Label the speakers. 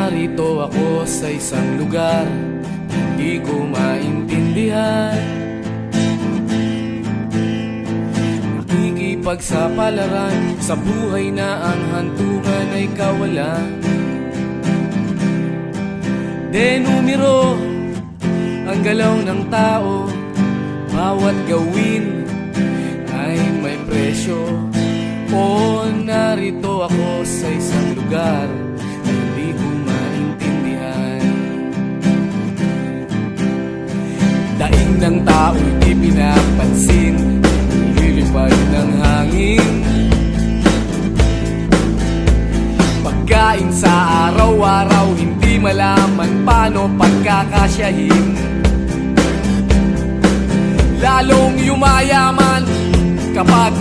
Speaker 1: narito ako sa isang lugar di ko maintindihan. Nakikipagsapalaran sa buhay na ang hantungan ay kawalan. Denumero ang galaw ng tao, bawat gawin ay may presyo. O narito ako sa isang lugar na hindi ko maintindihan. Daing ng tao'y di pinapansin, lilipad ng hangin. Pagkain sa araw-araw, hindi malaman paano pagkakasyahin. Lalong yumayaman kapag